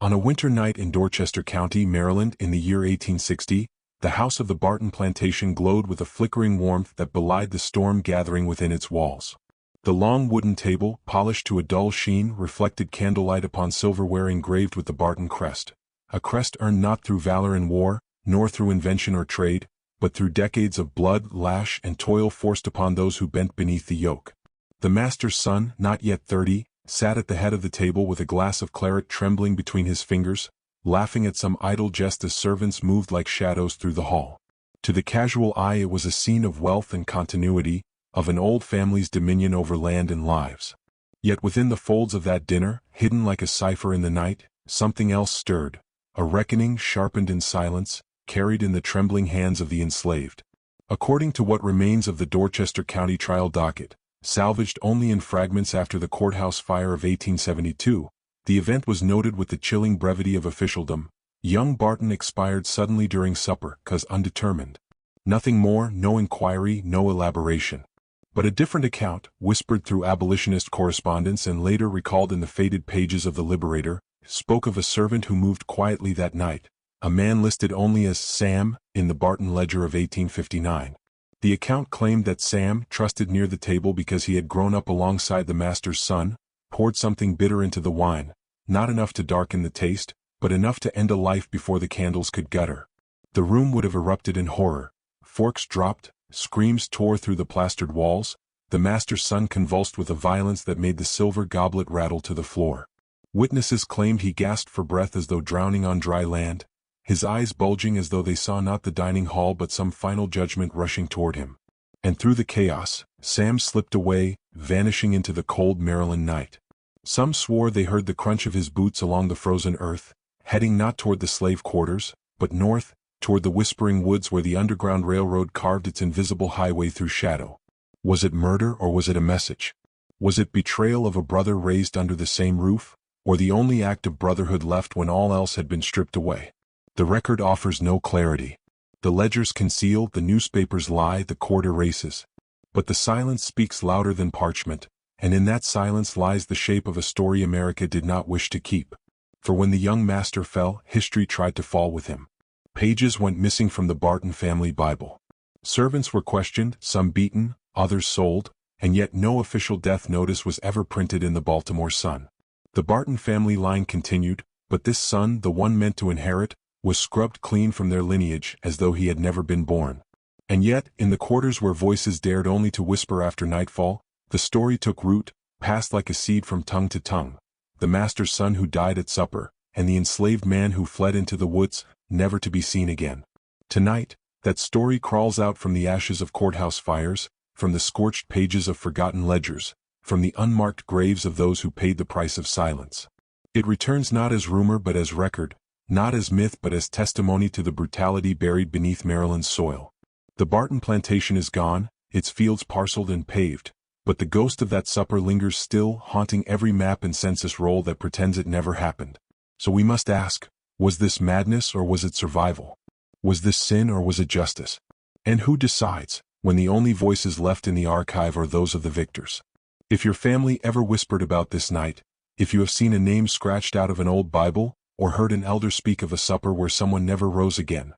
On a winter night in Dorchester County, Maryland in the year 1860, the house of the Barton plantation glowed with a flickering warmth that belied the storm gathering within its walls. The long wooden table, polished to a dull sheen, reflected candlelight upon silverware engraved with the Barton crest, a crest earned not through valor in war, nor through invention or trade, but through decades of blood, lash, and toil forced upon those who bent beneath the yoke. The master's son, not yet 30, sat at the head of the table with a glass of claret trembling between his fingers, laughing at some idle jest as servants moved like shadows through the hall. To the casual eye it was a scene of wealth and continuity, of an old family's dominion over land and lives. Yet within the folds of that dinner, hidden like a cipher in the night, something else stirred, a reckoning sharpened in silence, carried in the trembling hands of the enslaved. According to what remains of the Dorchester County trial docket, salvaged only in fragments after the courthouse fire of 1872, the event was noted with the chilling brevity of officialdom. Young Barton expired suddenly during supper, 'cause undetermined. Nothing more, no inquiry, no elaboration. But a different account, whispered through abolitionist correspondence and later recalled in the faded pages of the Liberator, spoke of a servant who moved quietly that night, a man listed only as Sam in the Barton ledger of 1859. The account claimed that Sam, trusted near the table because he had grown up alongside the master's son, poured something bitter into the wine, not enough to darken the taste, but enough to end a life before the candles could gutter. The room would have erupted in horror. Forks dropped, screams tore through the plastered walls, the master's son convulsed with a violence that made the silver goblet rattle to the floor. Witnesses claimed he gasped for breath as though drowning on dry land, his eyes bulging as though they saw not the dining hall but some final judgment rushing toward him. And through the chaos, Sam slipped away, vanishing into the cold Maryland night. Some swore they heard the crunch of his boots along the frozen earth, heading not toward the slave quarters, but north, toward the whispering woods where the Underground Railroad carved its invisible highway through shadow. Was it murder or was it a message? Was it betrayal of a brother raised under the same roof, or the only act of brotherhood left when all else had been stripped away? The record offers no clarity. The ledgers conceal, the newspapers lie, the court erases. But the silence speaks louder than parchment, and in that silence lies the shape of a story America did not wish to keep. For when the young master fell, history tried to fall with him. Pages went missing from the Barton family Bible. Servants were questioned, some beaten, others sold, and yet no official death notice was ever printed in the Baltimore Sun. The Barton family line continued, but this son, the one meant to inherit, was scrubbed clean from their lineage as though he had never been born. And yet, in the quarters where voices dared only to whisper after nightfall, the story took root, passed like a seed from tongue to tongue. The master's son who died at supper, and the enslaved man who fled into the woods, never to be seen again. Tonight, that story crawls out from the ashes of courthouse fires, from the scorched pages of forgotten ledgers, from the unmarked graves of those who paid the price of silence. It returns not as rumor but as record, not as myth but as testimony to the brutality buried beneath Maryland's soil. The Barton plantation is gone, its fields parceled and paved, but the ghost of that supper lingers still, haunting every map and census roll that pretends it never happened. So we must ask, was this madness or was it survival? Was this sin or was it justice? And who decides, when the only voices left in the archive are those of the victors? If your family ever whispered about this night, if you have seen a name scratched out of an old Bible, or heard an elder speak of a supper where someone never rose again,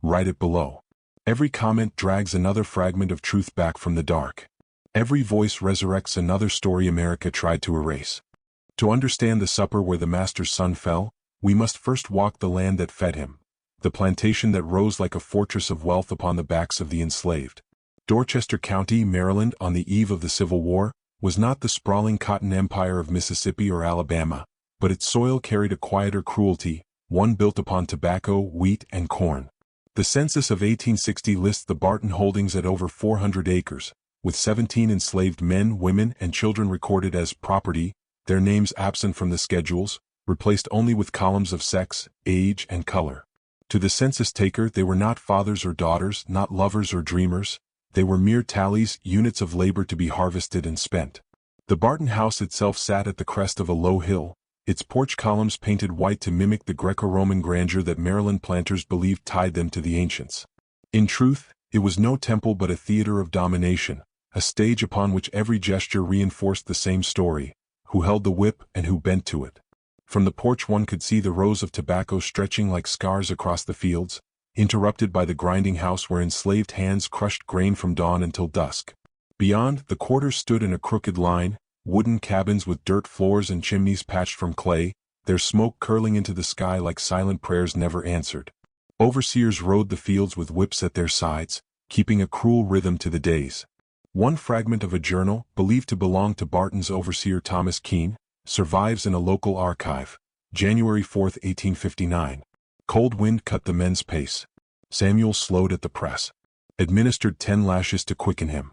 write it below. Every comment drags another fragment of truth back from the dark. Every voice resurrects another story America tried to erase. To understand the supper where the master's son fell, we must first walk the land that fed him, the plantation that rose like a fortress of wealth upon the backs of the enslaved. Dorchester County, Maryland, on the eve of the Civil War, was not the sprawling cotton empire of Mississippi or Alabama, but its soil carried a quieter cruelty, one built upon tobacco, wheat, and corn. The census of 1860 lists the Barton holdings at over 400 acres, with 17 enslaved men, women, and children recorded as property, their names absent from the schedules, replaced only with columns of sex, age, and color. To the census taker they were not fathers or daughters, not lovers or dreamers, they were mere tallies, units of labor to be harvested and spent. The Barton house itself sat at the crest of a low hill, its porch columns painted white to mimic the Greco-Roman grandeur that Maryland planters believed tied them to the ancients. In truth, it was no temple but a theater of domination, a stage upon which every gesture reinforced the same story, who held the whip and who bent to it. From the porch one could see the rows of tobacco stretching like scars across the fields, interrupted by the grinding house where enslaved hands crushed grain from dawn until dusk. Beyond, the quarters stood in a crooked line, wooden cabins with dirt floors and chimneys patched from clay, their smoke curling into the sky like silent prayers never answered. Overseers rode the fields with whips at their sides, keeping a cruel rhythm to the days. One fragment of a journal, believed to belong to Barton's overseer Thomas Keene, survives in a local archive. January 4, 1859. Cold wind cut the men's pace. Samuel slowed at the press. Administered 10 lashes to quicken him.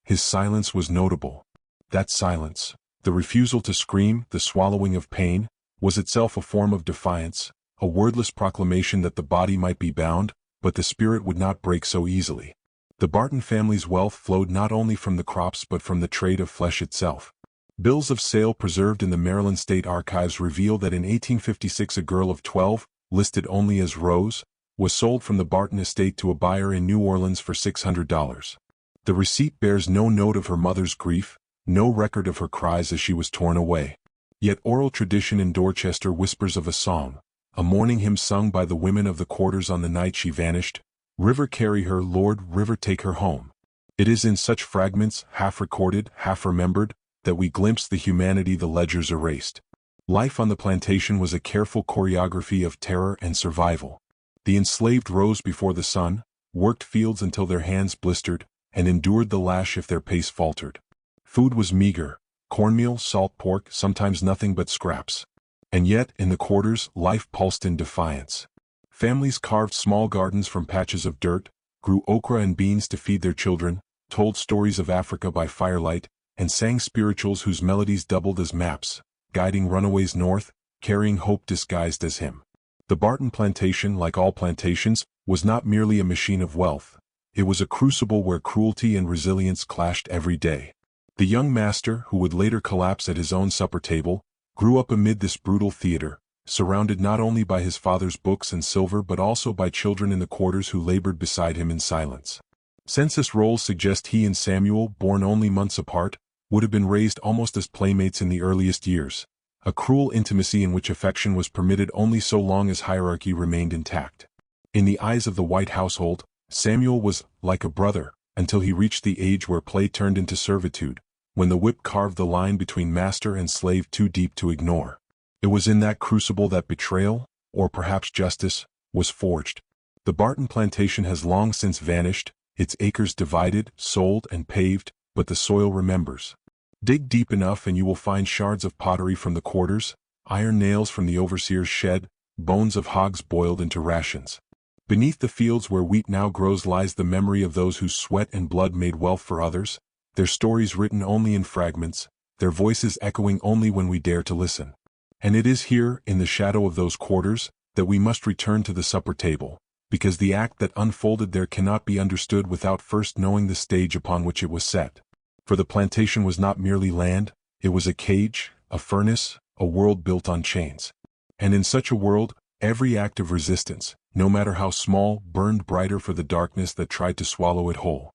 His silence was notable. That silence, the refusal to scream, the swallowing of pain, was itself a form of defiance, a wordless proclamation that the body might be bound, but the spirit would not break so easily. The Barton family's wealth flowed not only from the crops but from the trade of flesh itself. Bills of sale preserved in the Maryland State Archives reveal that in 1856 a girl of 12, listed only as Rose, was sold from the Barton estate to a buyer in New Orleans for $600. The receipt bears no note of her mother's grief, no record of her cries as she was torn away. Yet oral tradition in Dorchester whispers of a song, a mourning hymn sung by the women of the quarters on the night she vanished. River carry her, Lord, river take her home. It is in such fragments, half recorded, half remembered, that we glimpse the humanity the ledgers erased. Life on the plantation was a careful choreography of terror and survival. The enslaved rose before the sun, worked fields until their hands blistered, and endured the lash if their pace faltered. Food was meager, cornmeal, salt pork, sometimes nothing but scraps. And yet, in the quarters, life pulsed in defiance. Families carved small gardens from patches of dirt, grew okra and beans to feed their children, told stories of Africa by firelight, and sang spirituals whose melodies doubled as maps, guiding runaways north, carrying hope disguised as hymn. The Barton plantation, like all plantations, was not merely a machine of wealth. It was a crucible where cruelty and resilience clashed every day. The young master, who would later collapse at his own supper table, grew up amid this brutal theater, surrounded not only by his father's books and silver but also by children in the quarters who labored beside him in silence. Census rolls suggest he and Samuel, born only months apart, would have been raised almost as playmates in the earliest years, a cruel intimacy in which affection was permitted only so long as hierarchy remained intact. In the eyes of the white household, Samuel was like a brother, until he reached the age where play turned into servitude, when the whip carved the line between master and slave too deep to ignore. It was in that crucible that betrayal, or perhaps justice, was forged. The Barton plantation has long since vanished, its acres divided, sold, and paved, but the soil remembers. Dig deep enough and you will find shards of pottery from the quarters, iron nails from the overseer's shed, bones of hogs boiled into rations. Beneath the fields where wheat now grows lies the memory of those whose sweat and blood made wealth for others, their stories written only in fragments, their voices echoing only when we dare to listen. And it is here, in the shadow of those quarters, that we must return to the supper table, because the act that unfolded there cannot be understood without first knowing the stage upon which it was set. For the plantation was not merely land, it was a cage, a furnace, a world built on chains. And in such a world, every act of resistance, no matter how small, burned brighter for the darkness that tried to swallow it whole.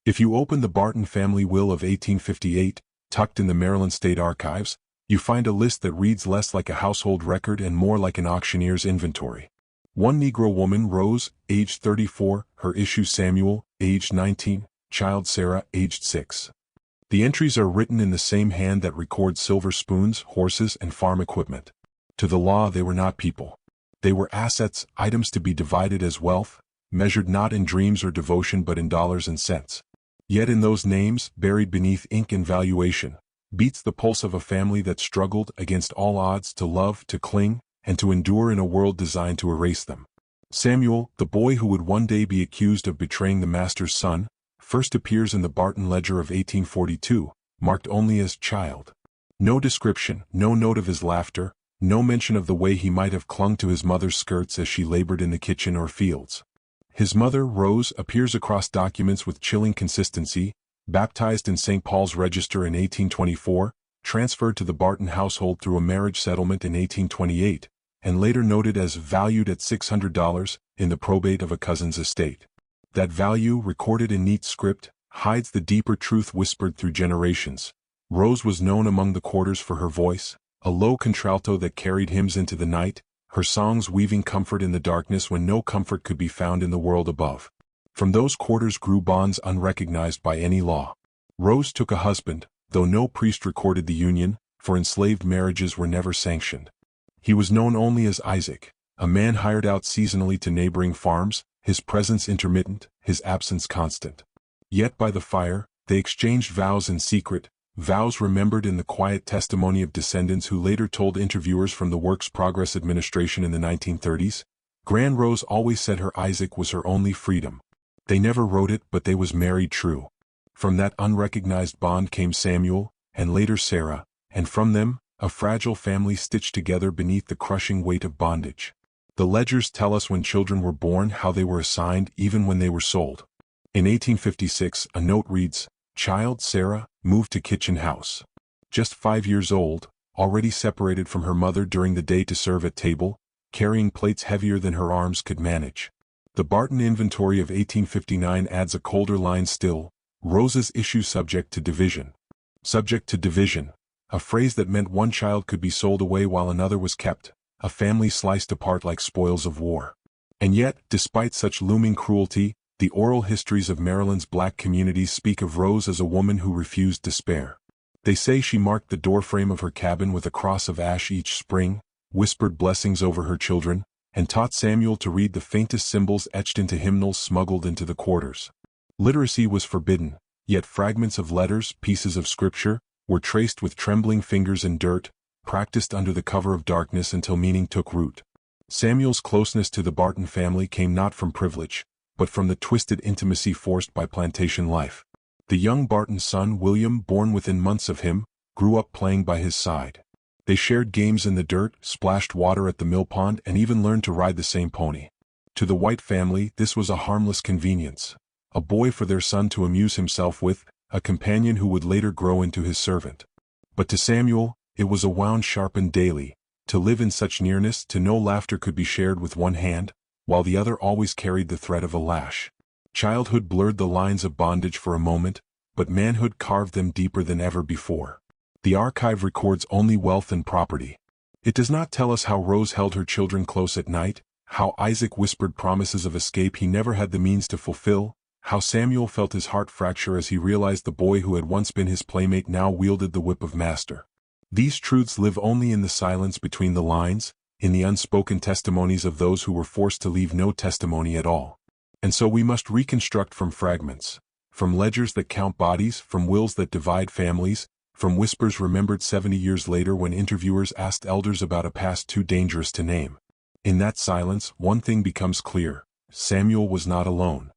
If you open the Barton family will of 1858, tucked in the Maryland State Archives, you find a list that reads less like a household record and more like an auctioneer's inventory. One Negro woman, Rose, aged 34, her issue Samuel, aged 19, child Sarah, aged 6. The entries are written in the same hand that records silver spoons, horses, and farm equipment. To the law they were not people. They were assets, items to be divided as wealth, measured not in dreams or devotion but in dollars and cents. Yet in those names, buried beneath ink and valuation, beats the pulse of a family that struggled against all odds to love, to cling, and to endure in a world designed to erase them. Samuel, the boy who would one day be accused of betraying the master's son, first appears in the Barton Ledger of 1842, marked only as child. No description, no note of his laughter, no mention of the way he might have clung to his mother's skirts as she labored in the kitchen or fields. His mother, Rose, appears across documents with chilling consistency, baptized in St. Paul's Register in 1824, transferred to the Barton household through a marriage settlement in 1828, and later noted as valued at $600 in the probate of a cousin's estate. That value, recorded in neat script, hides the deeper truth whispered through generations. Rose was known among the quarters for her voice, a low contralto that carried hymns into the night, her songs weaving comfort in the darkness when no comfort could be found in the world above. From those quarters grew bonds unrecognized by any law. Rose took a husband, though no priest recorded the union, for enslaved marriages were never sanctioned. He was known only as Isaac, a man hired out seasonally to neighboring farms, his presence intermittent, his absence constant. Yet by the fire, they exchanged vows in secret, vows remembered in the quiet testimony of descendants who later told interviewers from the Works Progress Administration in the 1930s, Grand Rose always said her Isaac was her only freedom. They never wrote it, but they was married true. From that unrecognized bond came Samuel, and later Sarah, and from them, a fragile family stitched together beneath the crushing weight of bondage. The ledgers tell us when children were born how they were assigned even when they were sold. In 1856, a note reads, "Child Sarah, moved to kitchen house. Just 5 years old, already separated from her mother during the day to serve at table, carrying plates heavier than her arms could manage." The Barton Inventory of 1859 adds a colder line still, Rose's issue subject to division. Subject to division, a phrase that meant one child could be sold away while another was kept, a family sliced apart like spoils of war. And yet, despite such looming cruelty, the oral histories of Maryland's black communities speak of Rose as a woman who refused despair. They say she marked the doorframe of her cabin with a cross of ash each spring, whispered blessings over her children, and taught Samuel to read the faintest symbols etched into hymnals smuggled into the quarters. Literacy was forbidden, yet fragments of letters, pieces of scripture, were traced with trembling fingers in dirt, practiced under the cover of darkness until meaning took root. Samuel's closeness to the Barton family came not from privilege, but from the twisted intimacy forced by plantation life. The young Barton son William, born within months of him, grew up playing by his side. They shared games in the dirt, splashed water at the mill pond, and even learned to ride the same pony. To the White family, this was a harmless convenience. A boy for their son to amuse himself with, a companion who would later grow into his servant. But to Samuel, it was a wound sharpened daily, to live in such nearness to know laughter could be shared with one hand, while the other always carried the threat of a lash. Childhood blurred the lines of bondage for a moment, but manhood carved them deeper than ever before. The archive records only wealth and property. It does not tell us how Rose held her children close at night, how Isaac whispered promises of escape he never had the means to fulfill, how Samuel felt his heart fracture as he realized the boy who had once been his playmate now wielded the whip of master. These truths live only in the silence between the lines, in the unspoken testimonies of those who were forced to leave no testimony at all. And so we must reconstruct from fragments, from ledgers that count bodies, from wills that divide families, from whispers remembered 70 years later when interviewers asked elders about a past too dangerous to name. In that silence, one thing becomes clear: Samuel was not alone.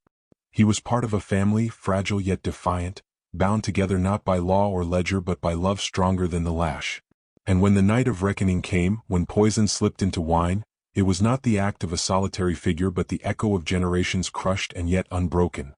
He was part of a family, fragile yet defiant, bound together not by law or ledger but by love stronger than the lash. And when the night of reckoning came, when poison slipped into wine, it was not the act of a solitary figure but the echo of generations crushed and yet unbroken.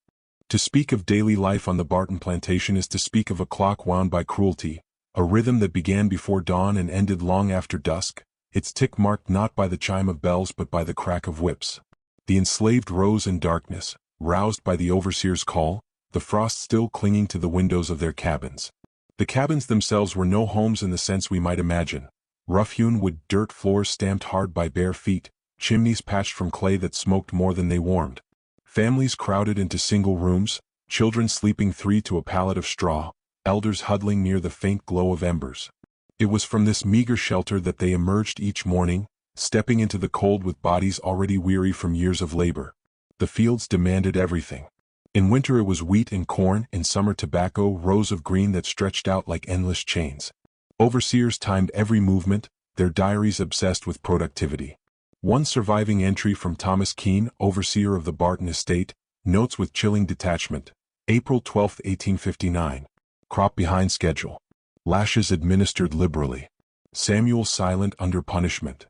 To speak of daily life on the Barton plantation is to speak of a clock wound by cruelty, a rhythm that began before dawn and ended long after dusk, its tick marked not by the chime of bells but by the crack of whips. The enslaved rose in darkness, roused by the overseer's call, the frost still clinging to the windows of their cabins. The cabins themselves were no homes in the sense we might imagine. Rough-hewn wood, dirt floors stamped hard by bare feet, chimneys patched from clay that smoked more than they warmed. Families crowded into single rooms, children sleeping 3 to a pallet of straw, elders huddling near the faint glow of embers. It was from this meager shelter that they emerged each morning, stepping into the cold with bodies already weary from years of labor. The fields demanded everything. In winter it was wheat and corn, in summer tobacco, rows of green that stretched out like endless chains. Overseers timed every movement, their diaries obsessed with productivity. One surviving entry from Thomas Keene, overseer of the Barton estate, notes with chilling detachment: April 12, 1859. Crop behind schedule. Lashes administered liberally. Samuel silent under punishment.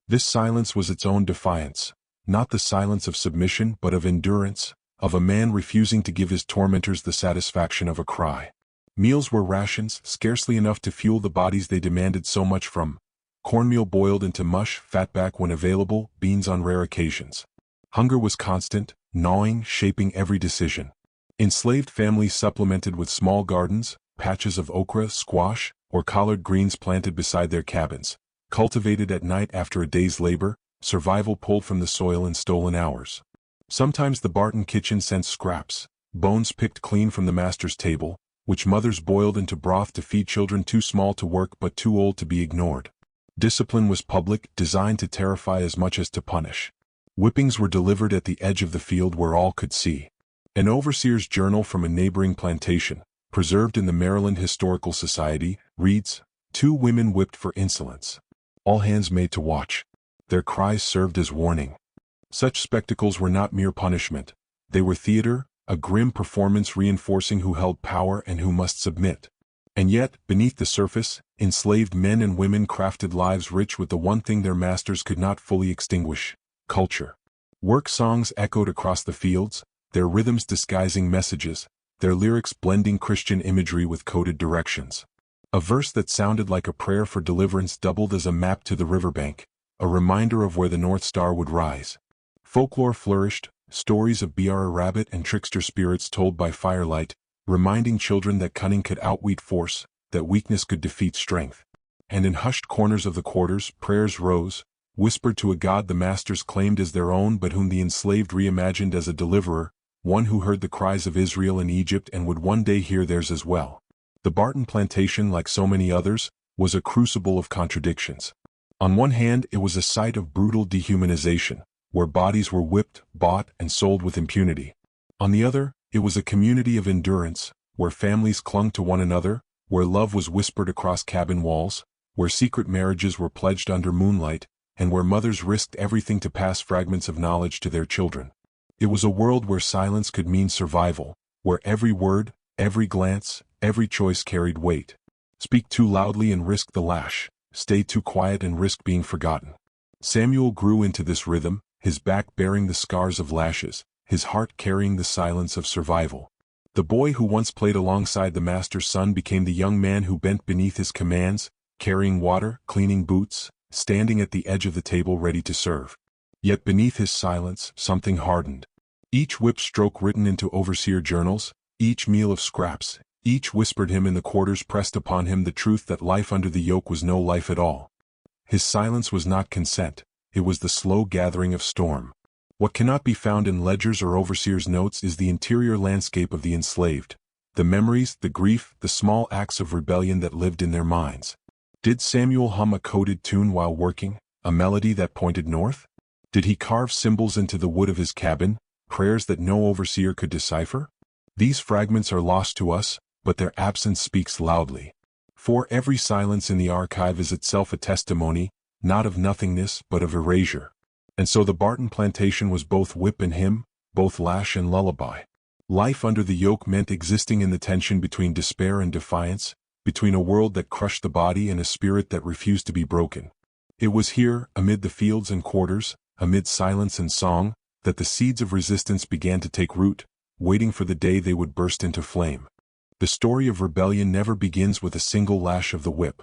This silence was its own defiance, not the silence of submission but of endurance, of a man refusing to give his tormentors the satisfaction of a cry. Meals were rations, scarcely enough to fuel the bodies they demanded so much from. Cornmeal boiled into mush, fatback when available, beans on rare occasions. Hunger was constant, gnawing, shaping every decision. Enslaved families supplemented with small gardens, patches of okra, squash, or collard greens planted beside their cabins, cultivated at night after a day's labor, survival pulled from the soil in stolen hours. Sometimes the Barton kitchen sent scraps, bones picked clean from the master's table, which mothers boiled into broth to feed children too small to work but too old to be ignored. Discipline was public, designed to terrify as much as to punish. Whippings were delivered at the edge of the field where all could see. An overseer's journal from a neighboring plantation, preserved in the Maryland Historical Society, reads, "2 women whipped for insolence. All hands made to watch. Their cries served as warning." Such spectacles were not mere punishment. They were theater, a grim performance reinforcing who held power and who must submit. And yet, beneath the surface, enslaved men and women crafted lives rich with the one thing their masters could not fully extinguish: culture. Work songs echoed across the fields, their rhythms disguising messages, their lyrics blending Christian imagery with coded directions. A verse that sounded like a prayer for deliverance doubled as a map to the riverbank, a reminder of where the North Star would rise. Folklore flourished, stories of Br rabbit and trickster spirits told by firelight, reminding children that cunning could outwit force, that weakness could defeat strength. And in hushed corners of the quarters, prayers rose, whispered to a God the masters claimed as their own but whom the enslaved reimagined as a deliverer, one who heard the cries of Israel and Egypt and would one day hear theirs as well. The Barton plantation, like so many others, was a crucible of contradictions. On one hand, it was a site of brutal dehumanization, where bodies were whipped, bought, and sold with impunity. On the other, it was a community of endurance, where families clung to one another, where love was whispered across cabin walls, where secret marriages were pledged under moonlight, and where mothers risked everything to pass fragments of knowledge to their children. It was a world where silence could mean survival, where every word, every glance, every choice carried weight. Speak too loudly and risk the lash, stay too quiet and risk being forgotten. Samuel grew into this rhythm, his back bearing the scars of lashes, his heart carrying the silence of survival. The boy who once played alongside the master's son became the young man who bent beneath his commands, carrying water, cleaning boots, standing at the edge of the table ready to serve. Yet beneath his silence, something hardened. Each whip stroke written into overseer journals, each meal of scraps, each whispered him in the quarters pressed upon him the truth that life under the yoke was no life at all. His silence was not consent, it was the slow gathering of storm. What cannot be found in ledgers or overseers' notes is the interior landscape of the enslaved, the memories, the grief, the small acts of rebellion that lived in their minds. Did Samuel hum a coded tune while working, a melody that pointed north? Did he carve symbols into the wood of his cabin, prayers that no overseer could decipher? These fragments are lost to us, but their absence speaks loudly. For every silence in the archive is itself a testimony, not of nothingness but of erasure. And so the Barton plantation was both whip and hymn, both lash and lullaby. Life under the yoke meant existing in the tension between despair and defiance, between a world that crushed the body and a spirit that refused to be broken. It was here, amid the fields and quarters, amid silence and song, that the seeds of resistance began to take root, waiting for the day they would burst into flame. The story of rebellion never begins with a single lash of the whip.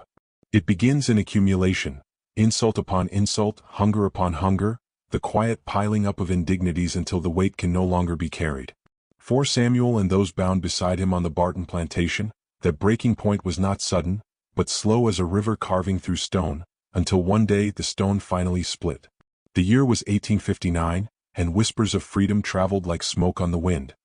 It begins in accumulation, insult upon insult, hunger upon hunger, the quiet piling up of indignities until the weight can no longer be carried. For Samuel and those bound beside him on the Barton plantation, that breaking point was not sudden, but slow as a river carving through stone, until one day the stone finally split. The year was 1859, and whispers of freedom traveled like smoke on the wind.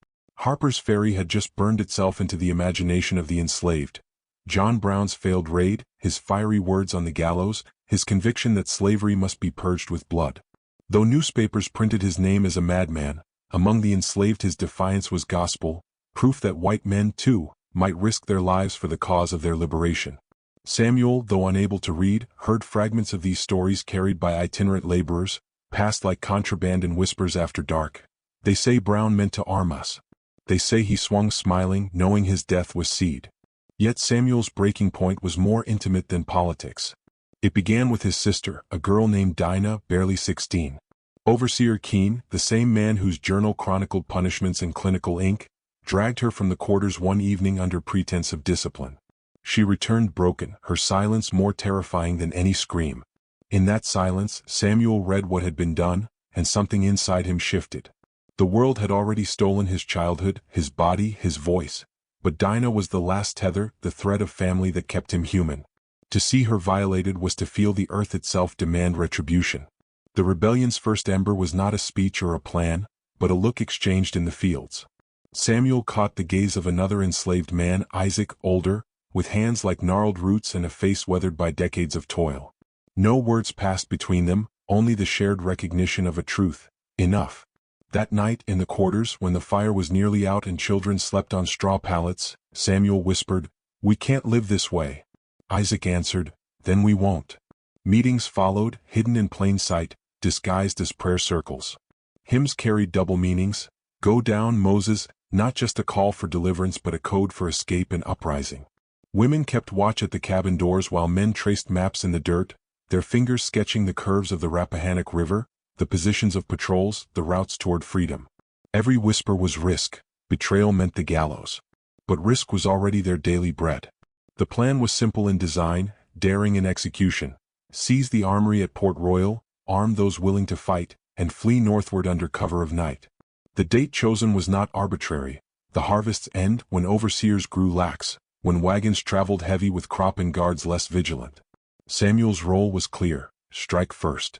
Harper's Ferry had just burned itself into the imagination of the enslaved. John Brown's failed raid, his fiery words on the gallows, his conviction that slavery must be purged with blood. Though newspapers printed his name as a madman, among the enslaved his defiance was gospel, proof that white men, too, might risk their lives for the cause of their liberation. Samuel, though unable to read, heard fragments of these stories carried by itinerant laborers, passed like contraband in whispers after dark. They say Brown meant to arm us. They say he swung smiling, knowing his death was seed. Yet Samuel's breaking point was more intimate than politics. It began with his sister, a girl named Dinah, barely 16. Overseer Keene, the same man whose journal chronicled punishments in clinical ink, dragged her from the quarters one evening under pretense of discipline. She returned broken, her silence more terrifying than any scream. In that silence, Samuel read what had been done, and something inside him shifted. The world had already stolen his childhood, his body, his voice, But Dinah was the last tether, the thread of family that kept him human. To see her violated was to feel the earth itself demand retribution. The rebellion's first ember was not a speech or a plan, but a look exchanged in the fields. Samuel caught the gaze of another enslaved man, Isaac, older, with hands like gnarled roots and a face weathered by decades of toil. No words passed between them, only the shared recognition of a truth: enough. That night, in the quarters, when the fire was nearly out and children slept on straw pallets, Samuel whispered, "We can't live this way." Isaac answered, "Then we won't." Meetings followed, hidden in plain sight, disguised as prayer circles. Hymns carried double meanings. "Go down, Moses," not just a call for deliverance but a code for escape and uprising. Women kept watch at the cabin doors while men traced maps in the dirt, their fingers sketching the curves of the Rappahannock River, the positions of patrols, the routes toward freedom. Every whisper was risk. Betrayal meant the gallows. But risk was already their daily bread. The plan was simple in design, daring in execution. Seize the armory at Port Royal, arm those willing to fight, and flee northward under cover of night. The date chosen was not arbitrary. The harvest's end, when overseers grew lax, when wagons traveled heavy with crop and guards less vigilant. Samuel's role was clear: strike first.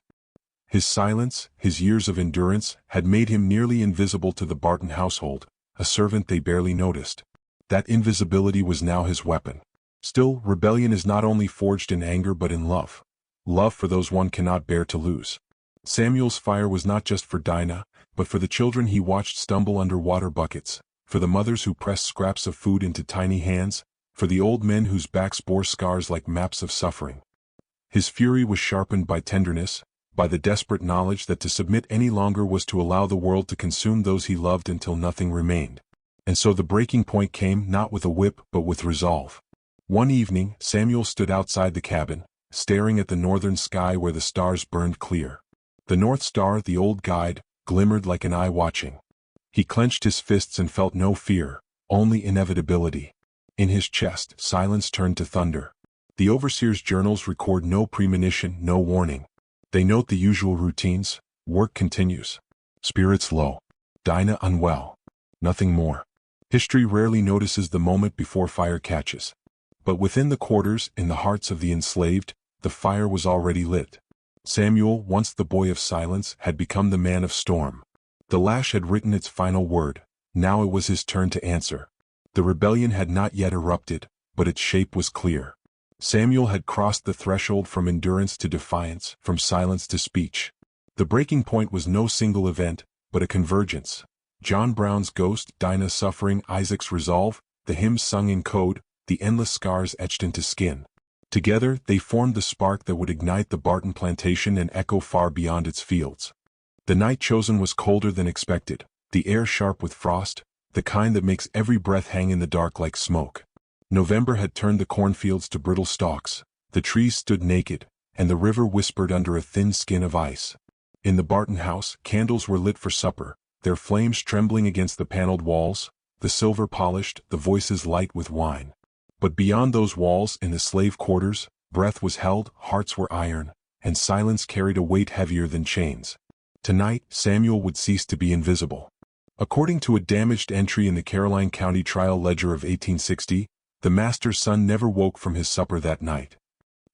His silence, his years of endurance, had made him nearly invisible to the Barton household, a servant they barely noticed. That invisibility was now his weapon. Still, rebellion is not only forged in anger but in love. Love for those one cannot bear to lose. Samuel's fire was not just for Dinah, but for the children he watched stumble under water buckets, for the mothers who pressed scraps of food into tiny hands, for the old men whose backs bore scars like maps of suffering. His fury was sharpened by tenderness, by the desperate knowledge that to submit any longer was to allow the world to consume those he loved until nothing remained. And so the breaking point came not with a whip but with resolve. One evening, Samuel stood outside the cabin, staring at the northern sky where the stars burned clear. The North Star, the old guide, glimmered like an eye watching. He clenched his fists and felt no fear, only inevitability. In his chest, silence turned to thunder. The overseer's journals record no premonition, no warning. They note the usual routines: work continues, spirits low, Dinah unwell, nothing more. History rarely notices the moment before fire catches. But within the quarters, in the hearts of the enslaved, the fire was already lit. Samuel, once the boy of silence, had become the man of storm. The lash had written its final word. Now it was his turn to answer. The rebellion had not yet erupted, but its shape was clear. Samuel had crossed the threshold from endurance to defiance, from silence to speech. The breaking point was no single event, but a convergence. John Brown's ghost, Dinah's suffering, Isaac's resolve, the hymns sung in code, the endless scars etched into skin. Together, they formed the spark that would ignite the Barton plantation and echo far beyond its fields. The night chosen was colder than expected, the air sharp with frost, the kind that makes every breath hang in the dark like smoke. November had turned the cornfields to brittle stalks, the trees stood naked, and the river whispered under a thin skin of ice. In the Barton house, candles were lit for supper, their flames trembling against the paneled walls, the silver polished, the voices light with wine. But beyond those walls, in the slave quarters, breath was held, hearts were iron, and silence carried a weight heavier than chains. Tonight, Samuel would cease to be invisible. According to a damaged entry in the Caroline County Trial Ledger of 1860, the master's son never woke from his supper that night.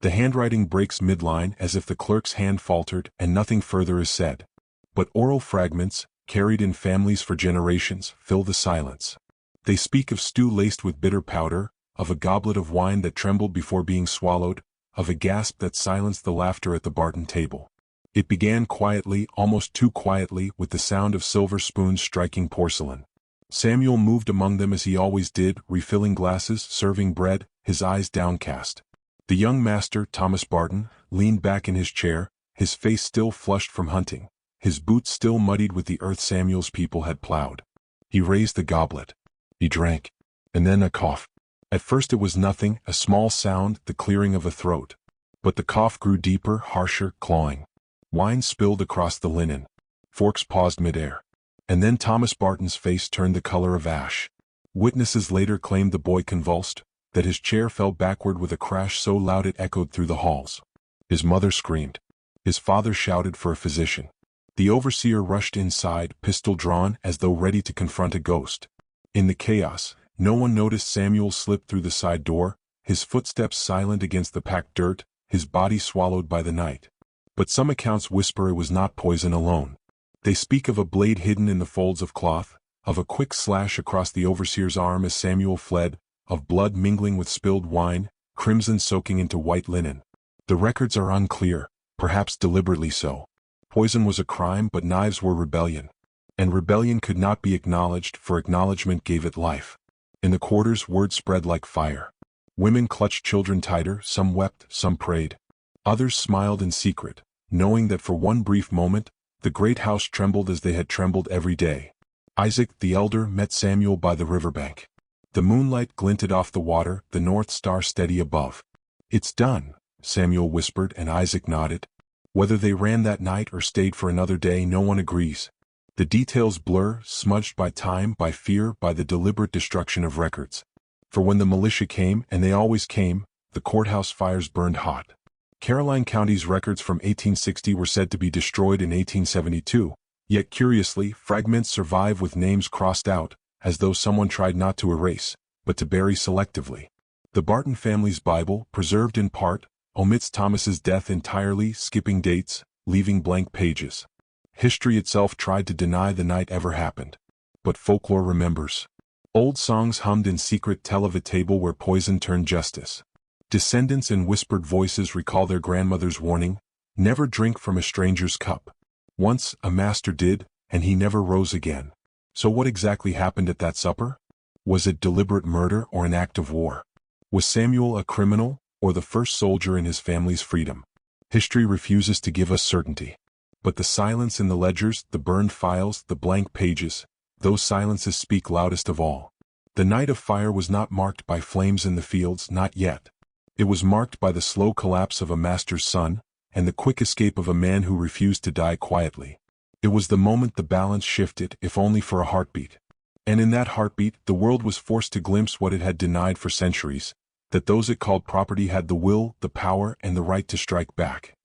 The handwriting breaks midline as if the clerk's hand faltered and nothing further is said. But oral fragments, carried in families for generations, fill the silence. They speak of stew laced with bitter powder, of a goblet of wine that trembled before being swallowed, of a gasp that silenced the laughter at the Barton table. It began quietly, almost too quietly, with the sound of silver spoons striking porcelain. Samuel moved among them as he always did, refilling glasses, serving bread, his eyes downcast. The young master, Thomas Barton, leaned back in his chair, his face still flushed from hunting, his boots still muddied with the earth Samuel's people had plowed. He raised the goblet. He drank. And then a cough. At first it was nothing, a small sound, the clearing of a throat. But the cough grew deeper, harsher, clawing. Wine spilled across the linen. Forks paused midair. And then Thomas Barton's face turned the color of ash. Witnesses later claimed the boy convulsed, that his chair fell backward with a crash so loud it echoed through the halls. His mother screamed. His father shouted for a physician. The overseer rushed inside, pistol drawn, as though ready to confront a ghost. In the chaos, No one noticed Samuel slip through the side door, his footsteps silent against the packed dirt, his body swallowed by the night. But some accounts whisper it was not poison alone. They speak of a blade hidden in the folds of cloth, of a quick slash across the overseer's arm as Samuel fled, of blood mingling with spilled wine, crimson soaking into white linen. The records are unclear, perhaps deliberately so. Poison was a crime, but knives were rebellion. And rebellion could not be acknowledged, for acknowledgement gave it life. In the quarters, word spread like fire. Women clutched children tighter, some wept, some prayed. Others smiled in secret, knowing that for one brief moment, the great house trembled as they had trembled every day. Isaac, the elder, met Samuel by the riverbank. The moonlight glinted off the water, the North Star steady above. "It's done," Samuel whispered, and Isaac nodded. Whether they ran that night or stayed for another day, no one agrees. The details blur, smudged by time, by fear, by the deliberate destruction of records. For when the militia came, and they always came, the courthouse fires burned hot. Caroline County's records from 1860 were said to be destroyed in 1872, yet curiously, fragments survive with names crossed out, as though someone tried not to erase, but to bury selectively. The Barton family's Bible, preserved in part, omits Thomas's death entirely, skipping dates, leaving blank pages. History itself tried to deny the night ever happened. But folklore remembers. Old songs hummed in secret tell of a table where poison turned justice. Descendants in whispered voices recall their grandmother's warning, "Never drink from a stranger's cup." Once, a master did, and he never rose again. So what exactly happened at that supper? Was it deliberate murder or an act of war? Was Samuel a criminal, or the first soldier in his family's freedom? History refuses to give us certainty. But the silence in the ledgers, the burned files, the blank pages, those silences speak loudest of all. The night of fire was not marked by flames in the fields, not yet. It was marked by the slow collapse of a master's son, and the quick escape of a man who refused to die quietly. It was the moment the balance shifted, if only for a heartbeat. And in that heartbeat, the world was forced to glimpse what it had denied for centuries, that those it called property had the will, the power, and the right to strike back.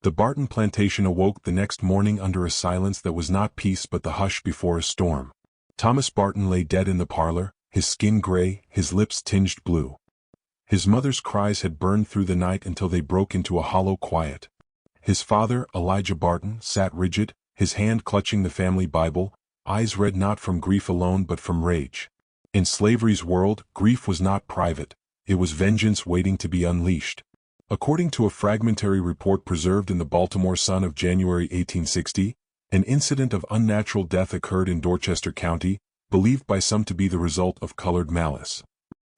The Barton plantation awoke the next morning under a silence that was not peace but the hush before a storm. Thomas Barton lay dead in the parlor, his skin gray, his lips tinged blue. His mother's cries had burned through the night until they broke into a hollow quiet. His father, Elijah Barton, sat rigid, his hand clutching the family Bible, eyes red not from grief alone but from rage. In slavery's world, grief was not private, it was vengeance waiting to be unleashed. According to a fragmentary report preserved in the Baltimore Sun of January 1860, an incident of unnatural death occurred in Dorchester County, believed by some to be the result of colored malice.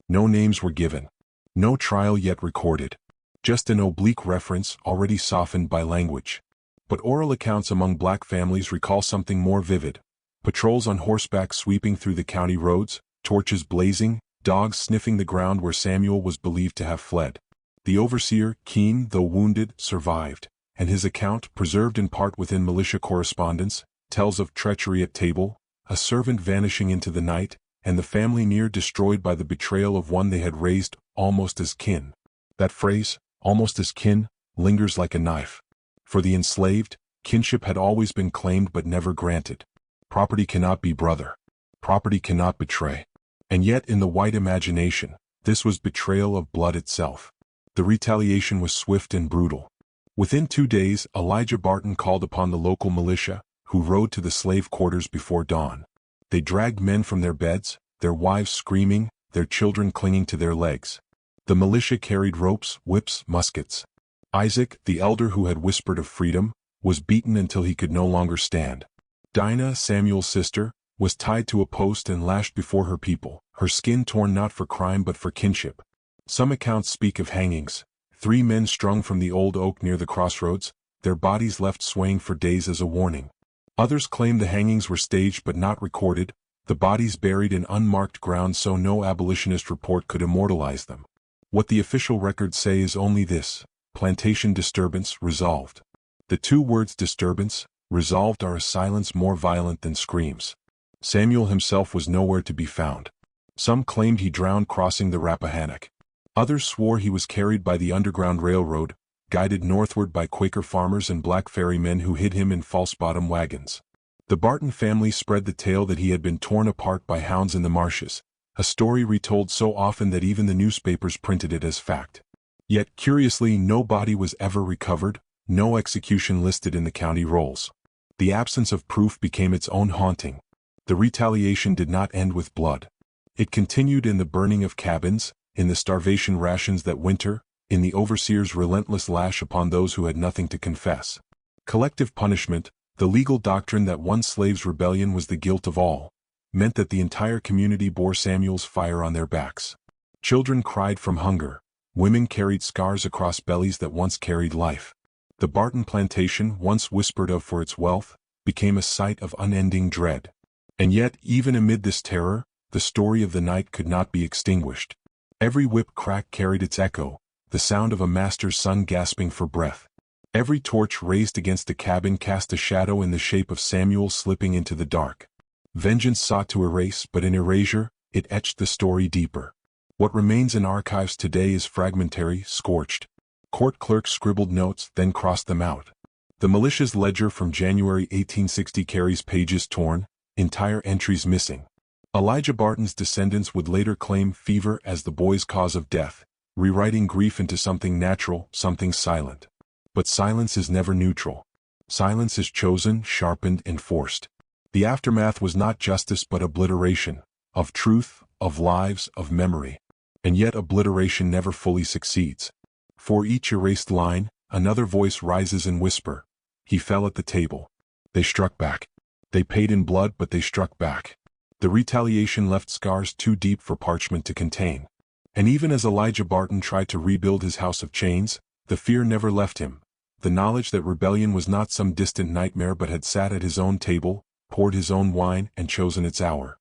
No names were given. No trial yet recorded. Just an oblique reference already softened by language. But oral accounts among black families recall something more vivid. Patrols on horseback sweeping through the county roads, torches blazing, dogs sniffing the ground where Samuel was believed to have fled. The overseer, keen though wounded, survived, and his account, preserved in part within militia correspondence, tells of treachery at table, a servant vanishing into the night, and the family near destroyed by the betrayal of one they had raised almost as kin. That phrase, almost as kin, lingers like a knife. For the enslaved, kinship had always been claimed but never granted. Property cannot be brother. Property cannot betray. And yet in the white imagination, this was betrayal of blood itself. The retaliation was swift and brutal. Within 2 days, Elijah Barton called upon the local militia, who rode to the slave quarters before dawn. They dragged men from their beds, their wives screaming, their children clinging to their legs. The militia carried ropes, whips, muskets. Isaac, the elder who had whispered of freedom, was beaten until he could no longer stand. Dinah, Samuel's sister, was tied to a post and lashed before her people, her skin torn not for crime but for kinship. Some accounts speak of hangings, 3 men strung from the old oak near the crossroads, their bodies left swaying for days as a warning. Others claim the hangings were staged but not recorded, the bodies buried in unmarked ground so no abolitionist report could immortalize them. What the official records say is only this: plantation disturbance resolved. The 2 words disturbance, resolved are a silence more violent than screams. Samuel himself was nowhere to be found. Some claimed he drowned crossing the Rappahannock. Others swore he was carried by the Underground Railroad, guided northward by Quaker farmers and black ferrymen who hid him in false-bottom wagons. The Barton family spread the tale that he had been torn apart by hounds in the marshes, a story retold so often that even the newspapers printed it as fact. Yet, curiously, no body was ever recovered, no execution listed in the county rolls. The absence of proof became its own haunting. The retaliation did not end with blood. It continued in the burning of cabins, in the starvation rations that winter, in the overseer's relentless lash upon those who had nothing to confess. Collective punishment, the legal doctrine that one slave's rebellion was the guilt of all, meant that the entire community bore Samuel's fire on their backs. Children cried from hunger. Women carried scars across bellies that once carried life. The Barton plantation, once whispered of for its wealth, became a sight of unending dread. And yet, even amid this terror, the story of the night could not be extinguished. Every whip crack carried its echo, the sound of a master's son gasping for breath. Every torch raised against the cabin cast a shadow in the shape of Samuel slipping into the dark. Vengeance sought to erase, but in erasure, it etched the story deeper. What remains in archives today is fragmentary, scorched. Court clerks scribbled notes, then crossed them out. The militia's ledger from January 1860 carries pages torn, entire entries missing. Elijah Barton's descendants would later claim fever as the boy's cause of death, rewriting grief into something natural, something silent. But silence is never neutral. Silence is chosen, sharpened, and forced. The aftermath was not justice but obliteration, of truth, of lives, of memory. And yet obliteration never fully succeeds. For each erased line, another voice rises and whisper. He fell at the table. They struck back. They paid in blood, but they struck back. The retaliation left scars too deep for parchment to contain. And even as Elijah Barton tried to rebuild his house of chains, the fear never left him. The knowledge that rebellion was not some distant nightmare but had sat at his own table, poured his own wine, and chosen its hour.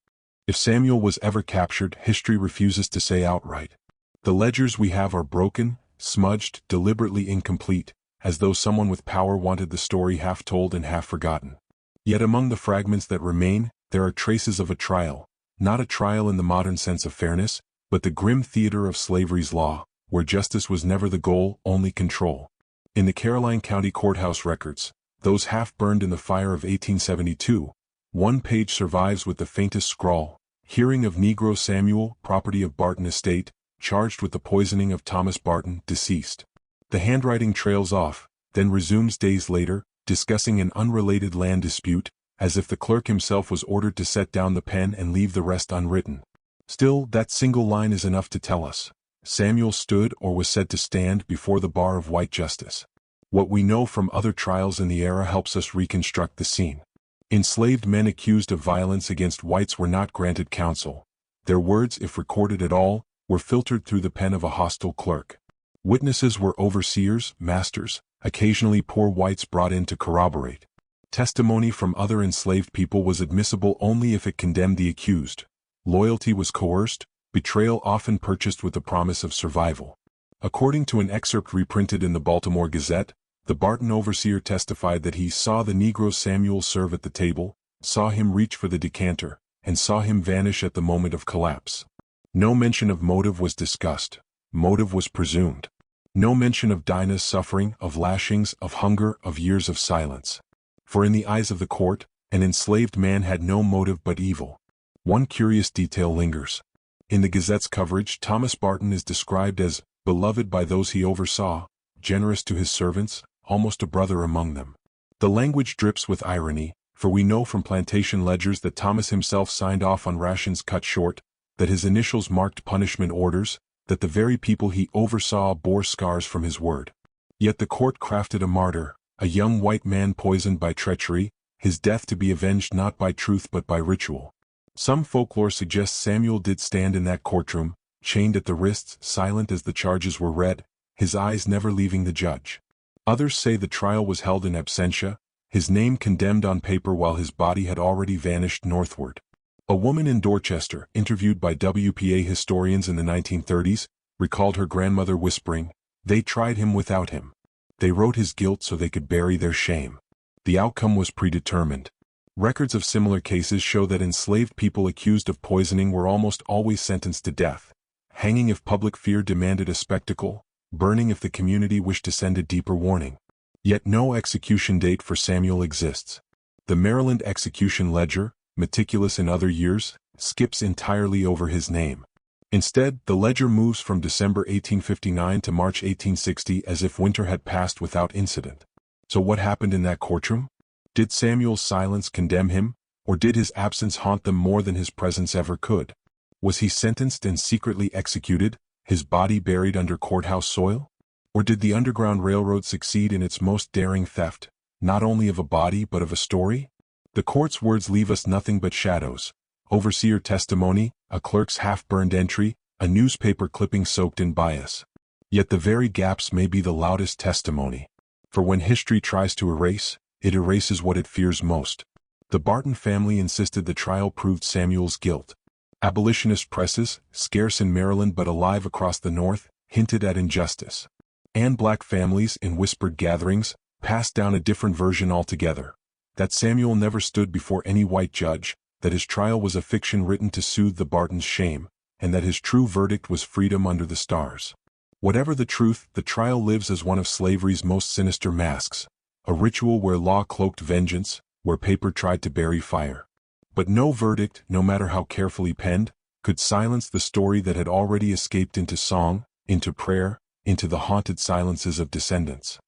If Samuel was ever captured, history refuses to say outright. The ledgers we have are broken, smudged, deliberately incomplete, as though someone with power wanted the story half told and half forgotten. Yet among the fragments that remain, there are traces of a trial, not a trial in the modern sense of fairness, but the grim theater of slavery's law, where justice was never the goal, only control. In the Caroline County Courthouse records, those half burned in the fire of 1872, one page survives with the faintest scrawl, hearing of Negro Samuel, property of Barton Estate, charged with the poisoning of Thomas Barton, deceased. The handwriting trails off, then resumes days later, discussing an unrelated land dispute, as if the clerk himself was ordered to set down the pen and leave the rest unwritten. Still, that single line is enough to tell us. Samuel stood or was said to stand before the bar of white justice. What we know from other trials in the era helps us reconstruct the scene. Enslaved men accused of violence against whites were not granted counsel. Their words, if recorded at all, were filtered through the pen of a hostile clerk. Witnesses were overseers, masters, occasionally poor whites brought in to corroborate. Testimony from other enslaved people was admissible only if it condemned the accused. Loyalty was coerced, betrayal often purchased with the promise of survival. According to an excerpt reprinted in the Baltimore Gazette, the Barton overseer testified that he saw the Negro Samuel serve at the table, saw him reach for the decanter, and saw him vanish at the moment of collapse. No mention of motive was discussed. Motive was presumed. No mention of Dinah's suffering, of lashings, of hunger, of years of silence. For in the eyes of the court, an enslaved man had no motive but evil. One curious detail lingers. In the Gazette's coverage, Thomas Barton is described as beloved by those he oversaw, generous to his servants, almost a brother among them. The language drips with irony, for we know from plantation ledgers that Thomas himself signed off on rations cut short, that his initials marked punishment orders, that the very people he oversaw bore scars from his word. Yet the court crafted a martyr, a young white man poisoned by treachery, his death to be avenged not by truth but by ritual. Some folklore suggests Samuel did stand in that courtroom, chained at the wrists, silent as the charges were read, his eyes never leaving the judge. Others say the trial was held in absentia, his name condemned on paper while his body had already vanished northward. A woman in Dorchester, interviewed by WPA historians in the 1930s, recalled her grandmother whispering, "They tried him without him. They wrote his guilt so they could bury their shame." The outcome was predetermined. Records of similar cases show that enslaved people accused of poisoning were almost always sentenced to death, hanging if public fear demanded a spectacle, burning if the community wished to send a deeper warning. Yet no execution date for Samuel exists. The Maryland execution ledger, meticulous in other years, skips entirely over his name. Instead, the ledger moves from December 1859 to March 1860 as if winter had passed without incident. So what happened in that courtroom? Did Samuel's silence condemn him, or did his absence haunt them more than his presence ever could? Was he sentenced and secretly executed, his body buried under courthouse soil? Or did the Underground Railroad succeed in its most daring theft, not only of a body but of a story? The court's words leave us nothing but shadows. Overseer testimony, a clerk's half-burned entry, a newspaper clipping soaked in bias. Yet the very gaps may be the loudest testimony. For when history tries to erase, it erases what it fears most. The Barton family insisted the trial proved Samuel's guilt. Abolitionist presses, scarce in Maryland but alive across the North, hinted at injustice. And black families, in whispered gatherings, passed down a different version altogether. That Samuel never stood before any white judge, that his trial was a fiction written to soothe the Bartons' shame, and that his true verdict was freedom under the stars. Whatever the truth, the trial lives as one of slavery's most sinister masks, a ritual where law cloaked vengeance, where paper tried to bury fire. But no verdict, no matter how carefully penned, could silence the story that had already escaped into song, into prayer, into the haunted silences of descendants.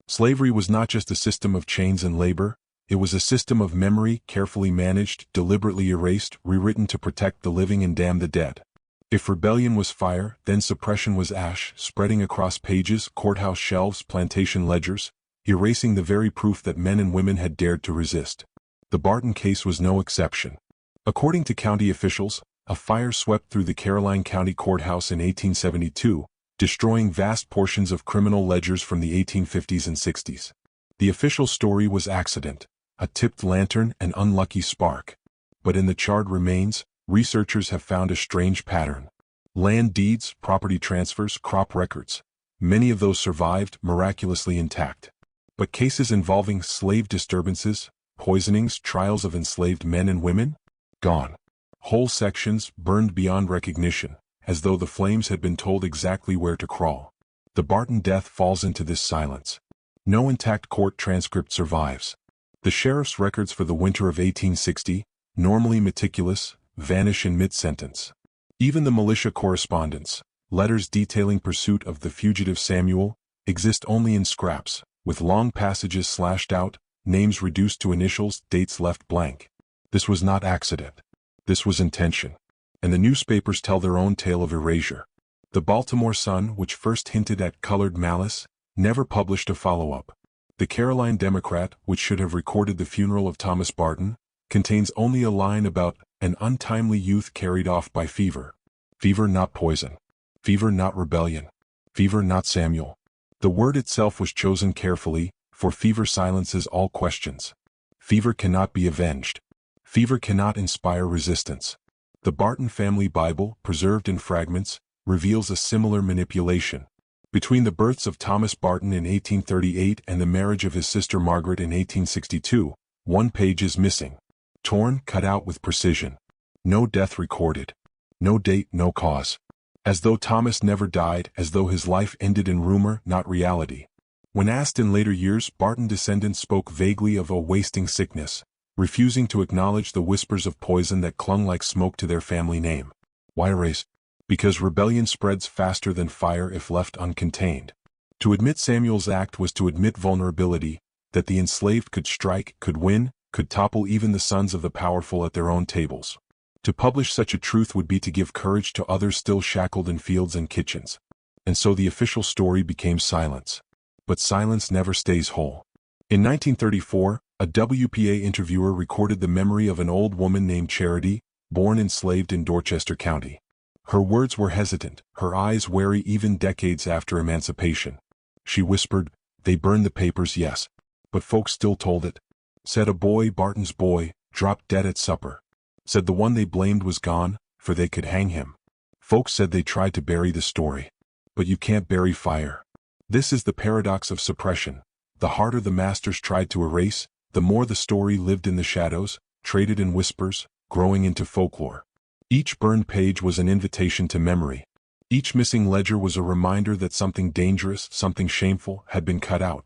Slavery was not just a system of chains and labor, it was a system of memory, carefully managed, deliberately erased, rewritten to protect the living and damn the dead. If rebellion was fire, then suppression was ash, spreading across pages, courthouse shelves, plantation ledgers, erasing the very proof that men and women had dared to resist. The Barton case was no exception. According to county officials, a fire swept through the Caroline County Courthouse in 1872, destroying vast portions of criminal ledgers from the 1850s and 60s. The official story was accident, a tipped lantern, an unlucky spark. But in the charred remains, researchers have found a strange pattern. Land deeds, property transfers, crop records. Many of those survived, miraculously intact. But cases involving slave disturbances, poisonings, trials of enslaved men and women? Gone. Whole sections burned beyond recognition, as though the flames had been told exactly where to crawl. The Barton death falls into this silence. No intact court transcript survives. The sheriff's records for the winter of 1860, normally meticulous, vanish in mid-sentence. Even the militia correspondence, letters detailing pursuit of the fugitive Samuel, exist only in scraps, with long passages slashed out, names reduced to initials, dates left blank. This was not accident. This was intention. And the newspapers tell their own tale of erasure. The Baltimore Sun, which first hinted at colored malice, never published a follow-up. The Caroline Democrat, which should have recorded the funeral of Thomas Barton, contains only a line about an untimely youth carried off by fever. Fever not poison. Fever not rebellion. Fever not Samuel. The word itself was chosen carefully, for fever silences all questions. Fever cannot be avenged. Fever cannot inspire resistance. The Barton family Bible, preserved in fragments, reveals a similar manipulation. Between the births of Thomas Barton in 1838 and the marriage of his sister Margaret in 1862, one page is missing. Torn, cut out with precision. No death recorded. No date, no cause. As though Thomas never died, as though his life ended in rumor, not reality. When asked in later years, Barton descendants spoke vaguely of a wasting sickness, refusing to acknowledge the whispers of poison that clung like smoke to their family name. Why erase? Because rebellion spreads faster than fire if left uncontained. To admit Samuel's act was to admit vulnerability, that the enslaved could strike, could win, could topple even the sons of the powerful at their own tables. To publish such a truth would be to give courage to others still shackled in fields and kitchens. And so the official story became silence. But silence never stays whole. In 1934, a WPA interviewer recorded the memory of an old woman named Charity, born enslaved in Dorchester County. Her words were hesitant, her eyes wary even decades after emancipation. She whispered, "They burned the papers, yes. But folks still told it. Said a boy, Barton's boy, dropped dead at supper. Said the one they blamed was gone, for they could hang him. Folks said they tried to bury the story. But you can't bury fire." This is the paradox of suppression. The harder the masters tried to erase, the more the story lived in the shadows, traded in whispers, growing into folklore. Each burned page was an invitation to memory. Each missing ledger was a reminder that something dangerous, something shameful, had been cut out.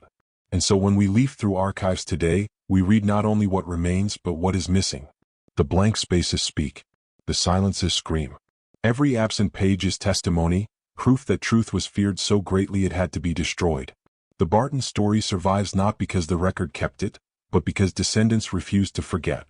And so when we leaf through archives today, we read not only what remains but what is missing. The blank spaces speak. The silences scream. Every absent page is testimony, proof that truth was feared so greatly it had to be destroyed. The Barton story survives not because the record kept it, but because descendants refused to forget.